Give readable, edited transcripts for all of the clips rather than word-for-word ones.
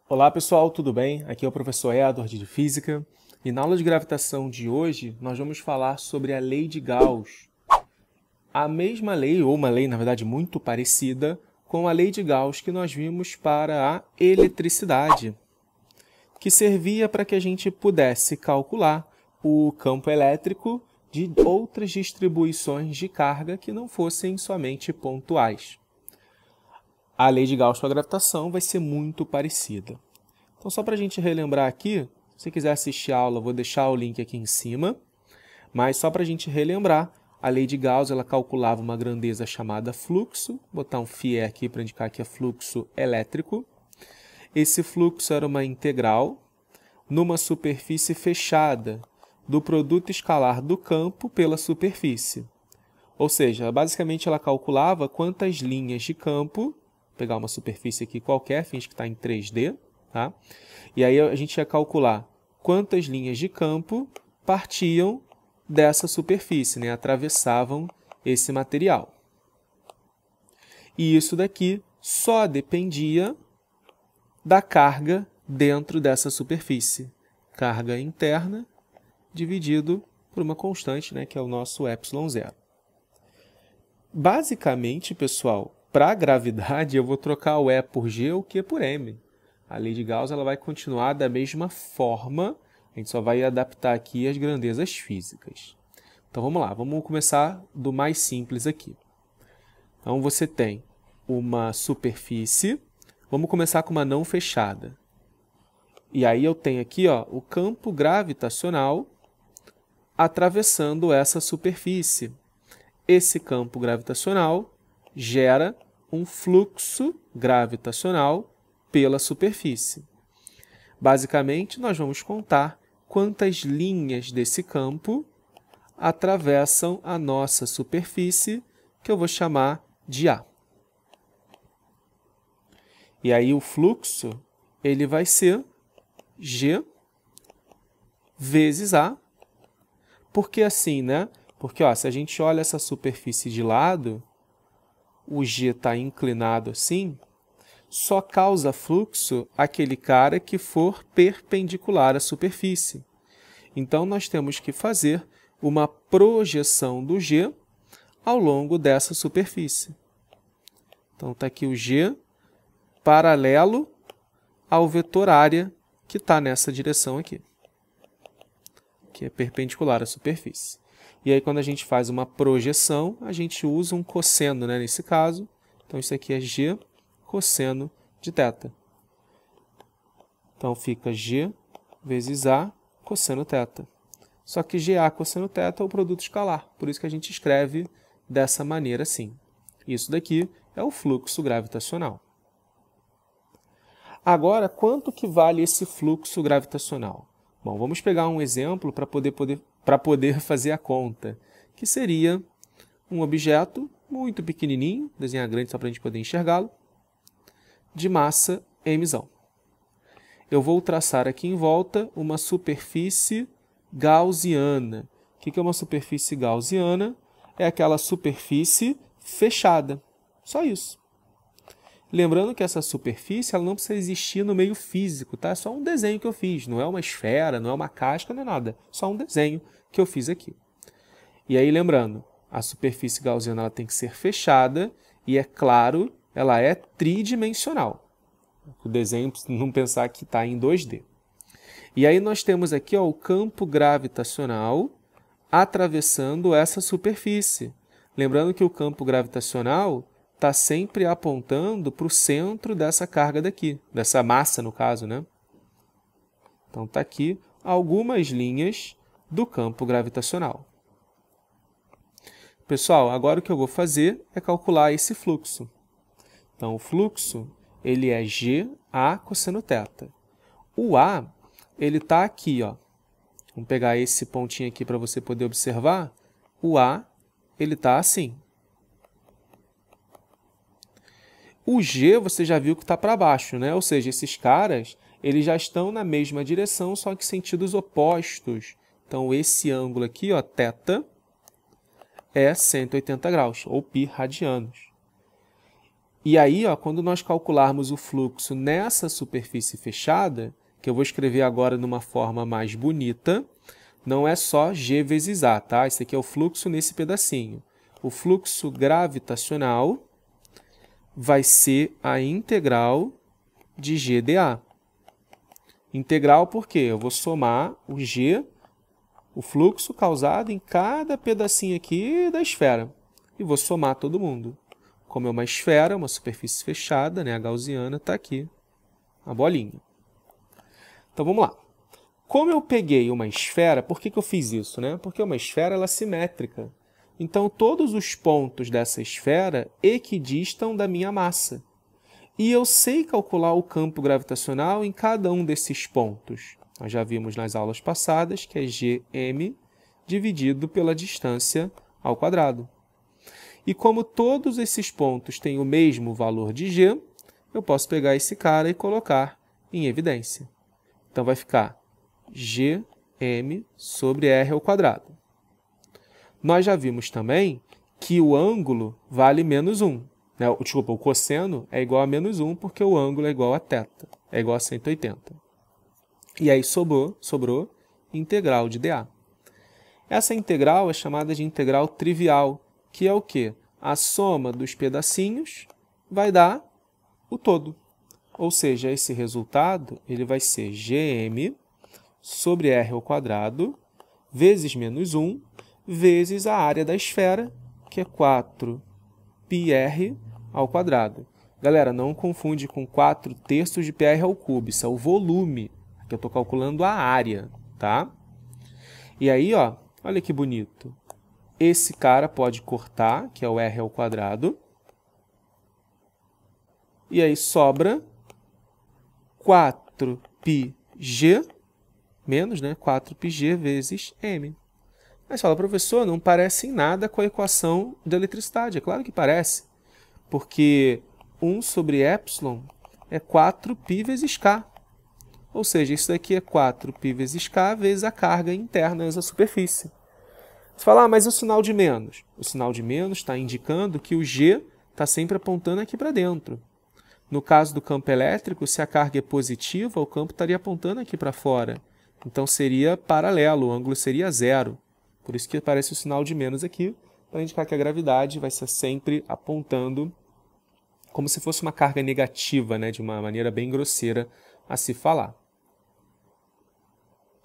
Olá pessoal, tudo bem? Aqui é o professor Edward de Física e na aula de gravitação de hoje nós vamos falar sobre a lei de Gauss. A mesma lei, ou uma lei na verdade muito parecida, com a lei de Gauss que nós vimos para a eletricidade, que servia para que a gente pudesse calcular o campo elétrico de outras distribuições de carga que não fossem somente pontuais. A lei de Gauss para a gravitação vai ser muito parecida. Então, só para a gente relembrar aqui, se você quiser assistir a aula, eu vou deixar o link aqui em cima. Mas só para a gente relembrar, a lei de Gauss ela calculava uma grandeza chamada fluxo. Vou botar um φ aqui para indicar que é fluxo elétrico. Esse fluxo era uma integral numa superfície fechada do produto escalar do campo pela superfície. Ou seja, basicamente ela calculava quantas linhas de campo, vou pegar uma superfície aqui qualquer, finge que está em 3D, tá? E aí a gente ia calcular quantas linhas de campo partiam dessa superfície, né? Atravessavam esse material. E isso daqui só dependia da carga dentro dessa superfície. Carga interna dividido por uma constante, né? Que é o nosso ε0. Basicamente, pessoal, para a gravidade eu vou trocar o E por G, o Q por M. A lei de Gauss ela vai continuar da mesma forma, a gente só vai adaptar aqui as grandezas físicas. Então vamos lá, vamos começar do mais simples aqui. Então você tem uma superfície, vamos começar com uma não fechada. E aí eu tenho aqui o campo gravitacional atravessando essa superfície. Esse campo gravitacional gera um fluxo gravitacional pela superfície. Basicamente, nós vamos contar quantas linhas desse campo atravessam a nossa superfície, que eu vou chamar de A. E aí o fluxo ele vai ser G vezes A, porque assim, né? Porque se a gente olha essa superfície de lado, o G está inclinado assim, só causa fluxo aquele cara que for perpendicular à superfície. Então, nós temos que fazer uma projeção do G ao longo dessa superfície. Então, está aqui o G paralelo ao vetor área que está nessa direção aqui, que é perpendicular à superfície. E aí, quando a gente faz uma projeção, a gente usa um cosseno, né, nesse caso. Então, isso aqui é G cosseno de θ. Então, fica G vezes A cosseno θ. Só que GA cosseno θ é o produto escalar, por isso que a gente escreve dessa maneira assim. Isso daqui é o fluxo gravitacional. Agora, quanto que vale esse fluxo gravitacional? Bom, vamos pegar um exemplo para poder fazer a conta, que seria um objeto muito pequenininho, desenhar grande só para a gente poder enxergá-lo, de massa mzão. Eu vou traçar aqui em volta uma superfície gaussiana. O que é uma superfície gaussiana? É aquela superfície fechada. Só isso. Lembrando que essa superfície ela não precisa existir no meio físico, tá? É só um desenho que eu fiz, não é uma esfera, não é uma casca, não é nada. Só um desenho que eu fiz aqui. E aí, lembrando, a superfície gaussiana ela tem que ser fechada e, é claro, ela é tridimensional. O desenho, não pensar que está em 2D. E aí nós temos aqui o campo gravitacional atravessando essa superfície. Lembrando que o campo gravitacional está sempre apontando para o centro dessa carga daqui, dessa massa, no caso, né? Então, está aqui algumas linhas do campo gravitacional. Pessoal, agora o que eu vou fazer é calcular esse fluxo. Então, o fluxo ele é GA cosseno θ. O A ele está aqui. Vamos pegar esse pontinho aqui para você poder observar. O A ele está assim. O G você já viu que está para baixo, né? Ou seja, esses caras eles já estão na mesma direção, só que sentidos opostos. Então, esse ângulo aqui, θ, é 180 graus, ou π radianos. E aí, ó, quando nós calcularmos o fluxo nessa superfície fechada, que eu vou escrever agora numa forma mais bonita, não é só G vezes A, tá? Esse aqui é o fluxo nesse pedacinho. O fluxo gravitacional vai ser a integral de G dA. Integral porque eu vou somar o G, o fluxo causado em cada pedacinho aqui da esfera. E vou somar todo mundo. Como é uma esfera, uma superfície fechada, né, a gaussiana, está aqui a bolinha. Então vamos lá. Como eu peguei uma esfera, por que eu fiz isso, né? Porque uma esfera ela é simétrica. Então todos os pontos dessa esfera equidistam da minha massa. E eu sei calcular o campo gravitacional em cada um desses pontos. Nós já vimos nas aulas passadas que é Gm dividido pela distância ao quadrado. E como todos esses pontos têm o mesmo valor de G, eu posso pegar esse cara e colocar em evidência. Então vai ficar Gm sobre R ao quadrado. Nós já vimos também que o ângulo vale menos 1. Desculpa, o cosseno é igual a menos 1 porque o ângulo é igual a θ, é igual a 180. E aí sobrou integral de dA. Essa integral é chamada de integral trivial, que é o quê? A soma dos pedacinhos vai dar o todo. Ou seja, esse resultado ele vai ser Gm sobre R ao quadrado vezes menos 1 vezes a área da esfera, que é 4πr ao quadrado. Galera, não confunde com 4/3 de πr ao cubo, isso é o volume, que eu estou calculando a área, tá? E aí, ó, olha que bonito. Esse cara pode cortar, que é o r ao quadrado. E aí sobra 4πg menos, né, 4πg vezes m. Mas fala, professor, não parece em nada com a equação da eletricidade. É claro que parece, porque 1 sobre epsilon é 4π vezes k. Ou seja, isso daqui é 4π vezes k vezes a carga interna nessa superfície. Você fala, mas o sinal de menos? O sinal de menos está indicando que o G está sempre apontando aqui para dentro. No caso do campo elétrico, se a carga é positiva, o campo estaria apontando aqui para fora. Então seria paralelo, o ângulo seria zero. Por isso que aparece o sinal de menos aqui, para indicar que a gravidade vai ser sempre apontando como se fosse uma carga negativa, né, de uma maneira bem grosseira a se falar.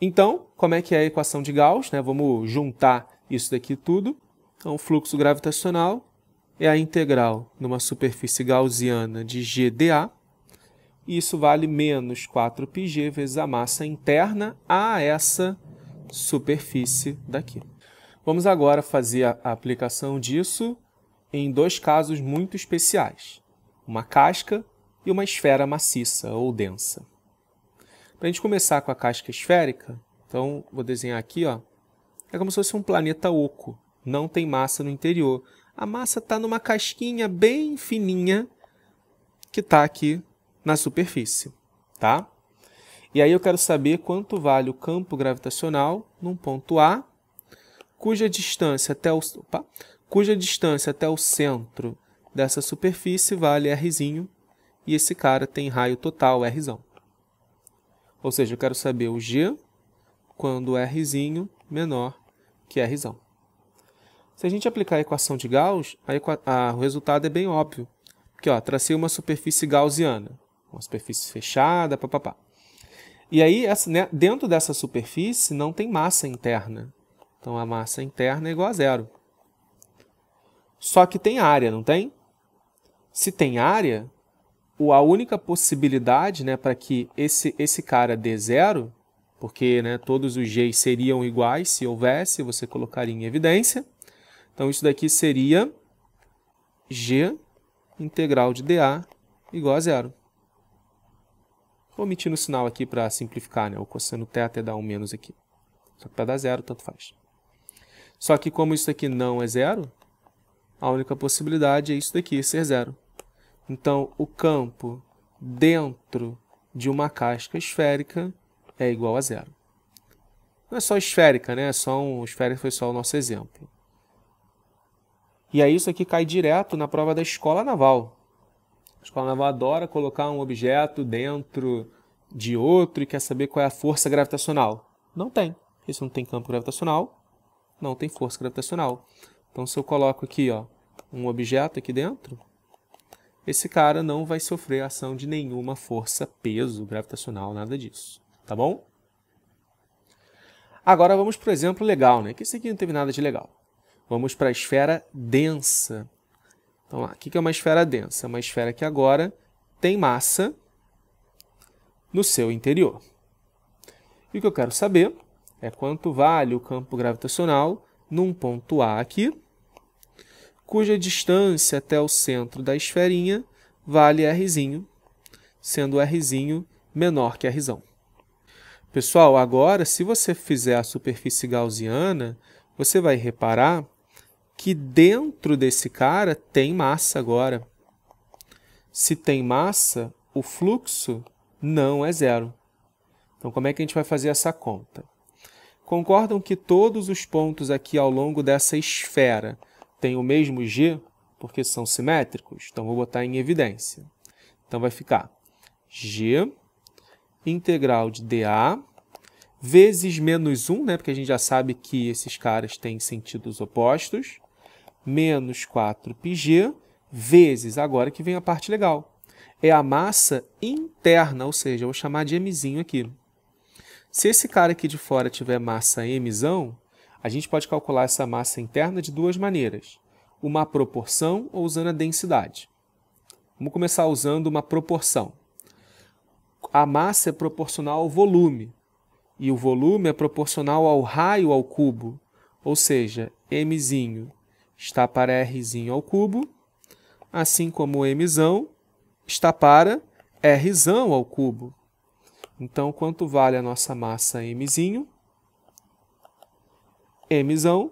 Então, como é que é a equação de Gauss, né? Vamos juntar isso daqui tudo. Então, o fluxo gravitacional é a integral numa superfície gaussiana de GdA. E isso vale menos 4πg vezes a massa interna a essa superfície daqui. Vamos agora fazer a aplicação disso em dois casos muito especiais. Uma casca e uma esfera maciça ou densa. Para a gente começar com a casca esférica, então vou desenhar aqui, ó, é como se fosse um planeta oco, não tem massa no interior. A massa está numa casquinha bem fininha que está aqui na superfície, tá? E aí eu quero saber quanto vale o campo gravitacional num ponto A, cuja distância até o centro dessa superfície vale Rzinho, e esse cara tem raio total Rzão. Ou seja, eu quero saber o G quando Rzinho menor que Rzão. Se a gente aplicar a equação de Gauss, o resultado é bem óbvio. Porque ó, tracei uma superfície gaussiana, uma superfície fechada, papapá. E aí, dentro dessa superfície não tem massa interna. Então a massa interna é igual a zero. Só que tem área, não tem? Se tem área, a única possibilidade, né, para que esse cara dê zero, porque, né, todos os G's seriam iguais se houvesse, você colocaria em evidência. Então isso daqui seria G integral de dA igual a zero. Vou omitir no sinal aqui para simplificar, né? O cosseno θ é dar um menos aqui. Só que para dar zero, tanto faz. Só que como isso aqui não é zero, a única possibilidade é isso daqui ser zero. Então, o campo dentro de uma casca esférica é igual a zero. Não é só esférica, né? Esférica foi só o nosso exemplo. E aí isso aqui cai direto na prova da escola naval. A escola naval adora colocar um objeto dentro de outro e quer saber qual é a força gravitacional. Não tem. Isso não tem campo gravitacional, não tem força gravitacional. Então, se eu coloco aqui, ó, um objeto aqui dentro, esse cara não vai sofrer ação de nenhuma força, peso gravitacional, nada disso. Tá bom? Agora vamos para o exemplo legal, né? Que esse aqui não teve nada de legal. Vamos para a esfera densa. Então, o que é uma esfera densa? É uma esfera que agora tem massa no seu interior. E o que eu quero saber é quanto vale o campo gravitacional num ponto A aqui, cuja distância até o centro da esferinha vale R, sendo R menor que R. Pessoal, agora, se você fizer a superfície gaussiana, você vai reparar que dentro desse cara tem massa agora. Se tem massa, o fluxo não é zero. Então, como é que a gente vai fazer essa conta? Concordam que todos os pontos aqui ao longo dessa esfera têm o mesmo G, porque são simétricos? Então, vou botar em evidência. Então, vai ficar G integral de dA vezes menos 1, né, porque a gente já sabe que esses caras têm sentidos opostos, menos 4πg, vezes, agora que vem a parte legal, é a massa interna, ou seja, eu vou chamar de mzinho aqui. Se esse cara aqui de fora tiver massa mzão, a gente pode calcular essa massa interna de duas maneiras. Uma proporção ou usando a densidade. Vamos começar usando uma proporção. A massa é proporcional ao volume, e o volume é proporcional ao raio ao cubo, ou seja, mzinho está para Rzinho ao cubo, assim como o mzão está para Rzão ao cubo. Então, quanto vale a nossa massa mzinho? Mzão,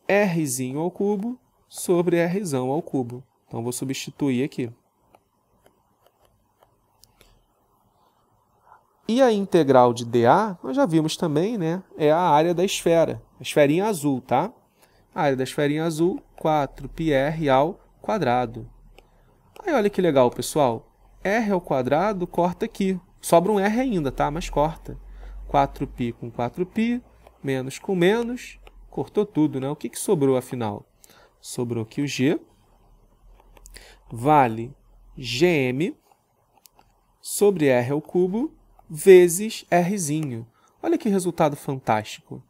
Rzinho ao cubo sobre Rzão ao cubo. Então, vou substituir aqui. E a integral de dA, nós já vimos também, né? É a área da esfera, a esferinha azul, tá? A área da esferinha azul, 4πr ao quadrado. Aí, olha que legal, pessoal. R ao quadrado corta aqui. Sobra um R ainda, tá? Mas corta. 4π com 4π, menos com menos, cortou tudo, né? O que sobrou, afinal? Sobrou aqui o G, vale Gm sobre R ao cubo, vezes Rzinho. Olha que resultado fantástico.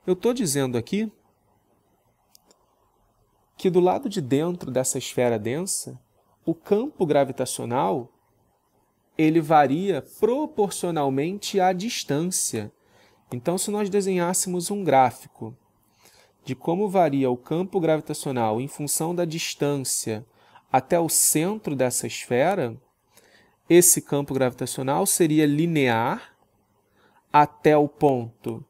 Eu estou dizendo aqui que do lado de dentro dessa esfera densa, o campo gravitacional ele varia proporcionalmente à distância. Então, se nós desenhássemos um gráfico de como varia o campo gravitacional em função da distância até o centro dessa esfera, esse campo gravitacional seria linear até o ponto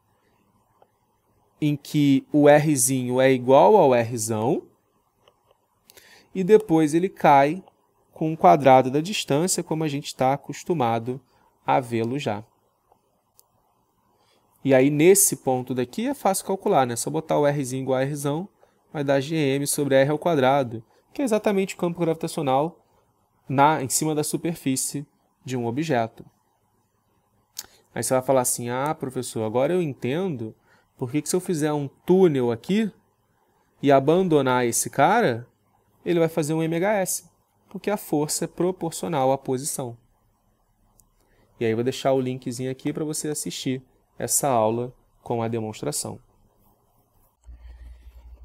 em que o Rzinho é igual ao Rzão, e depois ele cai com o quadrado da distância, como a gente está acostumado a vê-lo já. E aí, nesse ponto daqui, é fácil calcular, né? É só botar o Rzinho igual a Rzão, vai dar Gm sobre R ao quadrado, que é exatamente o campo gravitacional em cima da superfície de um objeto. Aí você vai falar assim, ah, professor, agora eu entendo por que se eu fizer um túnel aqui e abandonar esse cara, ele vai fazer um MHS, porque a força é proporcional à posição. E aí eu vou deixar o linkzinho aqui para você assistir essa aula com a demonstração.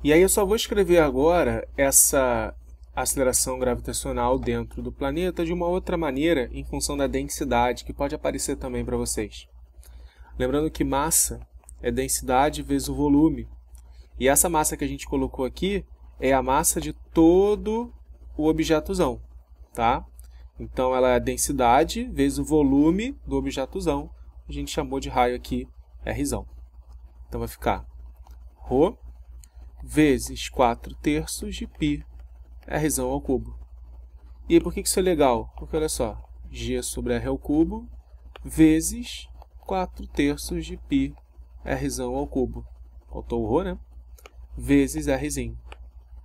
E aí eu só vou escrever agora essa aceleração gravitacional dentro do planeta de uma outra maneira em função da densidade, que pode aparecer também para vocês. Lembrando que massa é densidade vezes o volume. E essa massa que a gente colocou aqui é a massa de todo o objetozão, tá? Então, ela é a densidade vezes o volume do objetozão. A gente chamou de raio aqui Rzão. Então, vai ficar ρ vezes 4/3 de π Rzão ao cubo. E por que isso é legal? Porque, olha só, G sobre R ao cubo vezes 4/3 de π Rzão ao cubo. Faltou o ρ, né? Vezes Rzinho.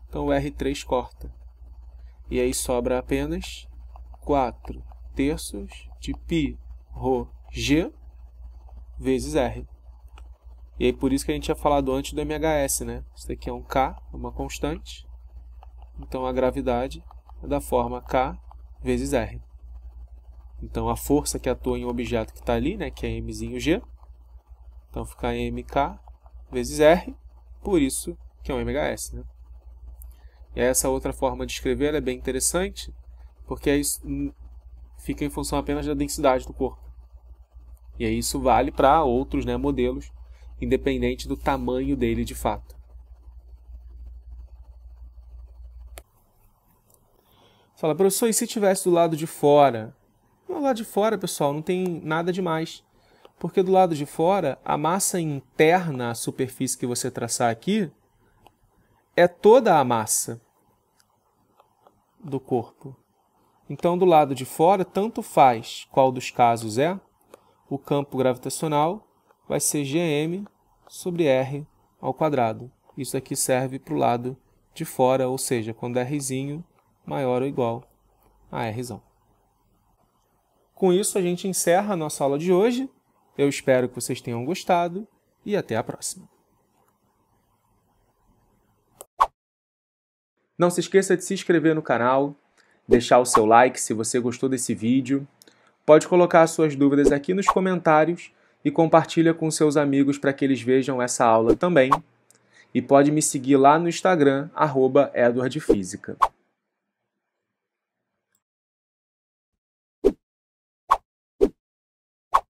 Então, o R3 corta. E aí sobra apenas 4 terços de π ρ g vezes R. E aí por isso que a gente tinha falado antes do MHS, né? Isso daqui é um K, uma constante. Então a gravidade é da forma K vezes R. Então a força que atua em um objeto que está ali, né, que é mzinho G, então fica mk vezes R, por isso que é um MHS, né? E essa outra forma de escrever é bem interessante, porque isso fica em função apenas da densidade do corpo. E aí isso vale para outros, né, modelos, independente do tamanho dele de fato. Você fala, professor, e se tivesse do lado de fora? Do lado de fora, pessoal, não tem nada demais. Porque do lado de fora, a massa interna à superfície que você traçar aqui é toda a massa do corpo. Então, do lado de fora, tanto faz qual dos casos é, o campo gravitacional vai ser Gm sobre R ao quadrado. Isso aqui serve para o lado de fora, ou seja, quando Rzinho maior ou igual a Rzão. Com isso, a gente encerra a nossa aula de hoje. Eu espero que vocês tenham gostado e até a próxima. Não se esqueça de se inscrever no canal, deixar o seu like se você gostou desse vídeo. Pode colocar suas dúvidas aqui nos comentários e compartilha com seus amigos para que eles vejam essa aula também. E pode me seguir lá no Instagram, @edwardfísica.